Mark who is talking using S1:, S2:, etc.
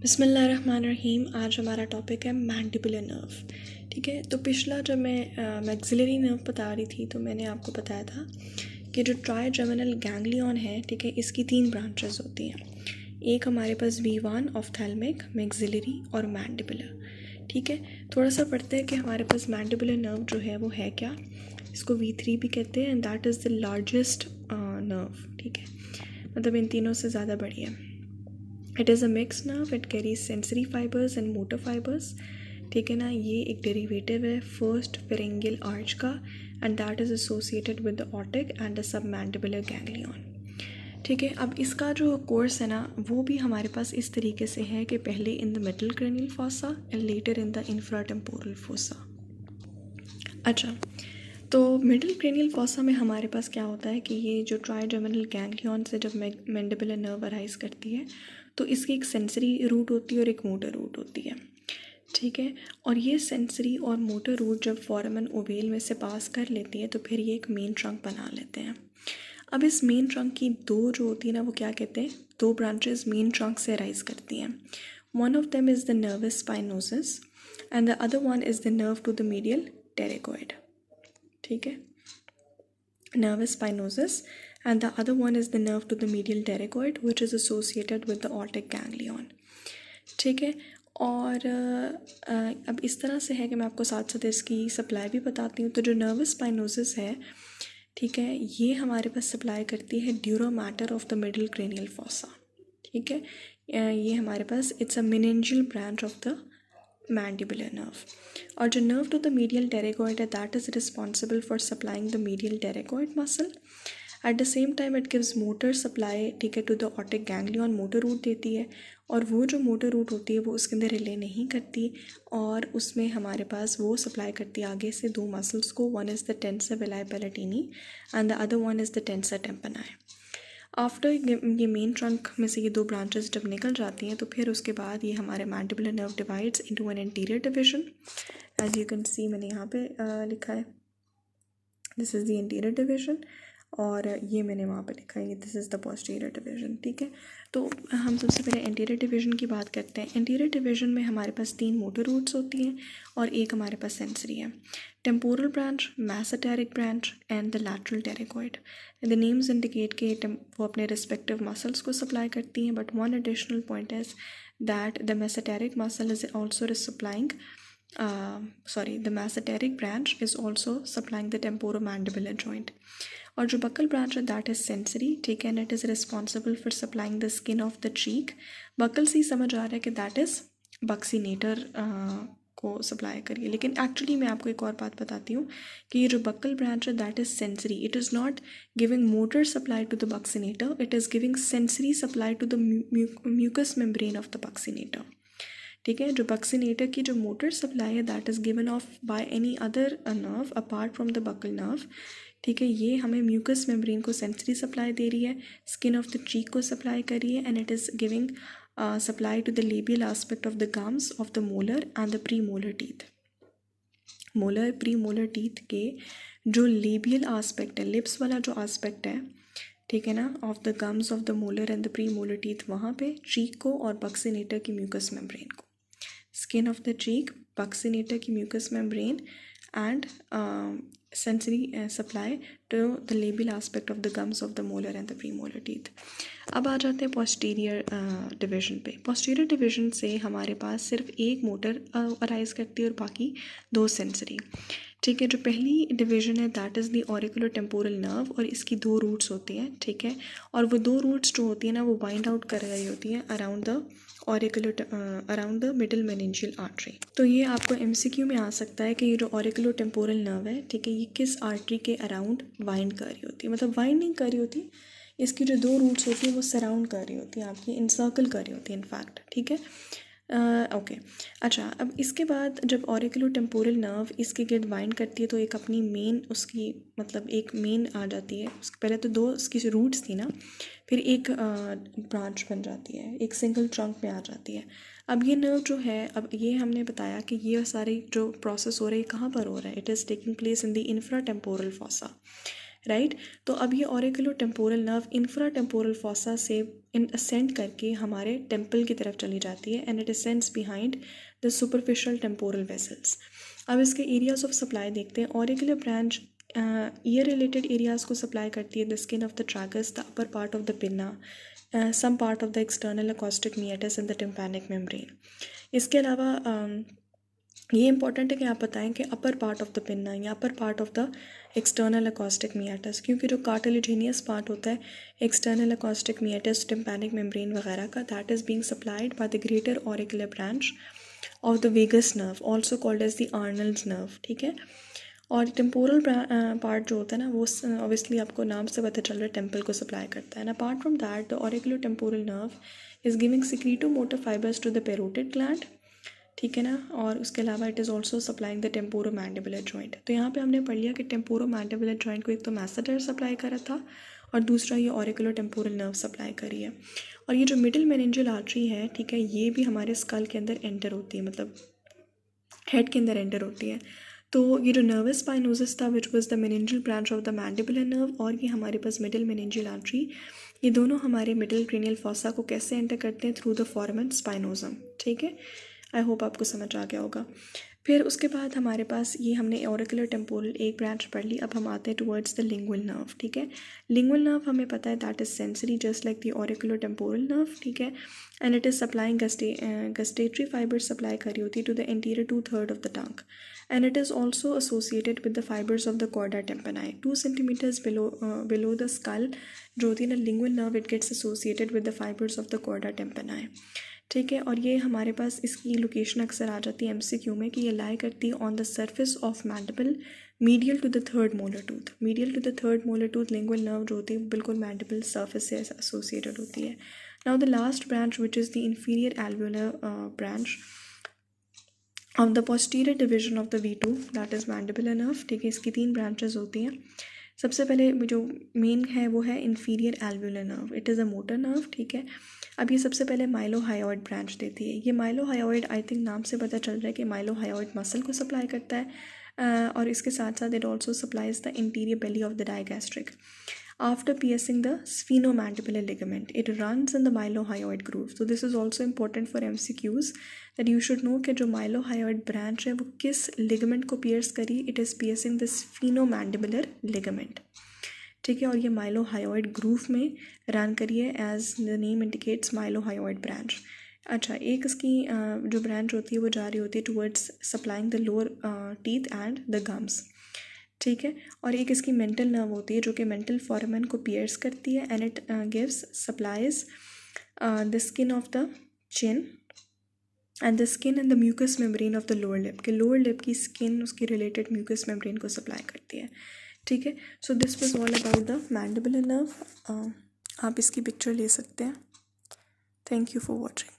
S1: बिस्मिल्लाहिर्रहमानिर्रहीम। आज हमारा टॉपिक है मैंडिबुलर नर्व। ठीक है, तो पिछला जब मैं मैक्सिलरी नर्व बता रही थी तो मैंने आपको बताया था कि जो ट्राइजेमिनल गैंग्लियन है, ठीक है, इसकी 3 ब्रांचेस होती हैं। एक हमारे पास V1 ऑफ्थैल्मिक, मैक्सिलरी और मैंडिबुलर। ठीक है, थोड़ा सा पढ़ते हैं कि हमारे पास मैंडिबुलर नर्व जो है वो है क्या। इसको V3 भी कहते हैं and that is the largest nerve. ठीक है, मतलब इन तीनों से ज़्यादा बड़ी है। It is a mix nerve, it carries sensory fibres and motor fibres. ठीक है ना, ये एक डेरिवेटिव है फर्स्ट फेरेंगियल आर्च का and that is associated with the otic and the submandibular ganglion. ठीक है, अब इसका जो कोर्स है ना वो भी हमारे पास इस तरीके से है कि पहले in the middle cranial fossa and later in the infratemporal fossa. अच्छा, तो मिडल क्रेनियल फोसा में हमारे पास क्या होता है कि ये जो ट्राइजेमिनल गैंग्लियन से जब मैंडिबुलर नर्व अराइज करती है तो इसकी एक सेंसरी रूट होती है और एक मोटर रूट होती है। ठीक है, और ये सेंसरी और मोटर रूट जब फोरामन ओवेल में से पास कर लेती है तो फिर ये एक मेन ट्रंक बना लेते हैं। अब इस मेन ट्रंक की दो जो होती है ना वो क्या कहते हैं, 2 ब्रांचेस मेन ट्रंक से अराइज करती हैं। One of them is the nervus spinosus and the other one is the nerve to the medial pterygoid. ठीक है, nervous spinosus and the other one is the nerve to the medial pterygoid which is associated with the aortic ganglion. ठीक है, और अब इस तरह से है कि मैं आपको साथ साथ इसकी सप्लाई भी बताती हूँ। तो जो नर्वस स्पाइनोसिस है, ठीक है, ये हमारे पास सप्लाई करती है dura mater of the middle cranial fossa. ठीक है, ये हमारे पास it's a meningeal branch of the mandibular nerve. और जो nerve to the medial pterygoid है that is responsible for supplying the medial pterygoid muscle. At the same time it gives motor supply, ठीक है, to the otic ganglion, motor root देती है। और वो जो मोटर रूट होती है वो उसके अंदर रिले नहीं करती और उसमें हमारे पास वो सप्लाई करती है आगे से 2 मसल्स को। One is the tensor veli palatini and the other one is the tensor tympani. After ये मेन ट्रंक में से ये 2 ब्रांचेस जब निकल जाती हैं तो फिर उसके बाद ये हमारे mandibular nerve divides into an anterior division. As you can see मैंने यहाँ पे लिखा है this is the anterior division और ये मैंने वहाँ पे लिखा है this is the posterior division. ठीक है, तो हम सबसे पहले एंटीरियर डिवीजन की बात करते हैं। एंटीरियर डिवीजन में हमारे पास 3 मोटर रूट्स होती हैं और एक हमारे पास सेंसरी है। Temporal branch, masseteric branch and the lateral pterygoid. The names indicate के वो अपने रिस्पेक्टिव मसल्स को सप्लाई करती हैं, but one additional point is that the masseteric muscle is also supplying the mesenteric branch is also supplying the temporomandibular joint. और जो buccal branch है that is sensory, ठीक है, and it is responsible for supplying the skin of the cheek. Buccal से ही समझ आ रहा है कि दैट इज़ बक्सीनेटर को सप्लाई करिए, लेकिन एक्चुअली मैं आपको एक और बात बताती हूँ कि ये जो बकल ब्रांच है that is sensory. It is not giving motor supply to the buccinator, it is giving sensory supply to the mucous membrane of the buccinator. ठीक है, जो बक्सीनेटर की जो मोटर सप्लाई है that is given off by any other nerve apart from the buccal nerve. ठीक है, ये हमें म्यूकस मेम्ब्रेन को सेंसरी सप्लाई दे रही है, स्किन ऑफ द चीक को सप्लाई कर रही है and it is giving supply to the labial aspect of the gums of the molar and the premolar teeth. Molar premolar teeth के जो लेबियल आस्पेक्ट है, लिप्स वाला जो aspect है, ठीक है ना, of the gums of the molar and the premolar teeth, वहाँ पे चीक को और बक्सीनेटर की म्यूकस मेम्ब्रेन को। Skin of the cheek, buccinator की mucous membrane and sensory supply to the labial aspect of the gums of the molar and the premolar teeth. अब आ जाते हैं पोस्टीरियर डिवीजन पे। पोस्टीरियर डिवीजन से हमारे पास सिर्फ एक मोटर अराइज करती है और बाकी 2 सेंसरी। ठीक है, जो पहली डिवीजन है that is the auriculo temporal nerve और इसकी 2 रूट्स होती हैं। ठीक है, और वो 2 रूट्स जो होती हैं ना वो बाइंड आउट कर रही होती हैं around the around the middle meningeal artery. तो ये आपको एमसीक्यू में आ सकता है कि ये जो ऑरिकुलो टेम्पोरल नर्व है, ठीक है, ये किस आर्टरी के अराउंड वाइंड कर रही होती है, मतलब वाइंड नहीं कर रही होती, इसकी जो 2 रूट्स होती है वो सराउंड कर रही होती है, आपकी इनसर्कल कर रही होती है इनफैक्ट। ठीक है, ओके। अच्छा, अब इसके बाद जब ऑरिकुलो टेम्पोरल नर्व इसके गेट बाइंड करती है तो एक अपनी मेन उसकी मतलब एक मेन आ जाती है। उसके पहले तो 2 इसकी जो रूट्स थी ना, फिर एक ब्रांच बन जाती है, एक सिंगल ट्रंक में आ जाती है। अब ये नर्व जो है, अब ये हमने बताया कि ये सारी जो प्रोसेस हो रही है कहाँ पर हो रहा है, it is taking place in the infra temporal fossa. Right. तो अब ये auriculo temporal nerve infra temporal fossa से इन असेंड करके हमारे टेम्पल की तरफ चली जाती है and it ascends behind the superficial temporal vessels. अब इसके एरियाज ऑफ सप्लाई देखते हैं। Auricular branch ear related areas को सप्लाई करती है, the skin of the tragus, the upper part of the pinna, some part of the external acoustic meatus and the tympanic membrane. इसके अलावा ये important है कि आप बताएं कि upper part of the pinna या upper part of the external acoustic meatus, क्योंकि जो कार्टिलेजिनियस पार्ट होता है external acoustic meatus, tympanic membrane वगैरह का, that is being supplied by the greater auricular branch of the vagus nerve, also called as the Arnold's nerve, ठीक है। और temporal part जो होता है ना, वो ऑब्वियसली आपको नाम से पता चल रहा है टेम्पल को सप्लाई करता है। Apart from that the auriculo temporal nerve is giving secreto motor fibres to the parotid gland, ठीक है ना। और उसके अलावा it is also supplying the temporo mandibular joint. तो यहाँ पे हमने पढ़ लिया कि टेम्पोरो मैंडिबुलर जॉइंट को एक तो मैसेटर सप्लाई करा था और दूसरा ये ऑरिकुलो टेम्पोरल नर्व सप्लाई करी है। और ये जो मिडिल मेनिंजियल आर्टरी है, ठीक है, ये भी हमारे स्कल के अंदर एंटर होती है, मतलब हेड के अंदर एंटर होती है। तो ये जो नर्वस स्पाइनोसिस था which was the meningeal branch of the mandibular nerve, और ये हमारे पास मिडिल मेनिंजियल आर्टरी, ये दोनों हमारे मिडिल क्रेनियल फॉसा को कैसे एंटर करते हैं, थ्रू द फोरामेन स्पाइनोजम, ठीक है। आई होप आपको समझ आ गया होगा। फिर उसके बाद हमारे पास ये हमने ऑरिकुलर टेम्पोरल एक ब्रांच पढ़ ली। अब हम आते हैं टुवर्ड्स द लिंगुअल नर्व, ठीक है। लिंगुअल नर्व हमें पता है that is sensory just like the auricular temporal nerve, ठीक है, and it is supplying gustatory fibres supply करी होती है to the anterior 2/3 of the tongue, and it is also associated with the fibres of the chorda tympani 2 centimetres below the skull. जो होती है ना lingual nerve, it gets associated with the fibres of the chorda tympani, ठीक है। और ये हमारे पास इसकी लोकेशन अक्सर आ जाती है एमसीक्यू में कि ये लाई करती है on the surface of mandible medial to the third molar tooth. Medial to the third molar tooth lingual nerve जो होती है बिल्कुल मैंडिबल सर्फेस से एसोसिएटेड होती है। Now the last branch which is the inferior alveolar branch of the posterior division of the V2 that is mandibular nerve, ठीक है। इसकी 3 ब्रांचेस होती हैं। सबसे पहले जो मेन है वो है inferior alveolar nerve, it is a motor nerve, ठीक है। अब ये सबसे पहले माइलोहायोइड ब्रांच देती है। ये माइलोहायोइड आई थिंक नाम से पता चल रहा है कि माइलोहायोइड मसल को सप्लाई करता है, और इसके साथ साथ it also supplies the interior belly of the digastric. After piercing the sphenomandibular ligament, it runs in the mylohyoid groove. So this is also important for MCQs that you should know कि जो mylohyoid branch है वो किस ligament को pierce करी, it is piercing the sphenomandibular ligament, ठीक है। और ये mylohyoid groove में run करी है as the name indicates mylohyoid branch। अच्छा, एक इसकी जो ब्रांच होती है वो जा रही होती है towards supplying the lower teeth and the gums, ठीक है। और एक इसकी मेंटल नर्व होती है जो कि मेंटल फोरामेन को पियर्स करती है and it gives supplies the skin of the chin and the skin and the mucous membrane of the lower lip, के लोअर लिप की स्किन उसकी रिलेटेड म्यूकस मेम्ब्रेन को सप्लाई करती है, ठीक है। So this was all about the mandibular nerve. आप इसकी पिक्चर ले सकते हैं। Thank you for watching.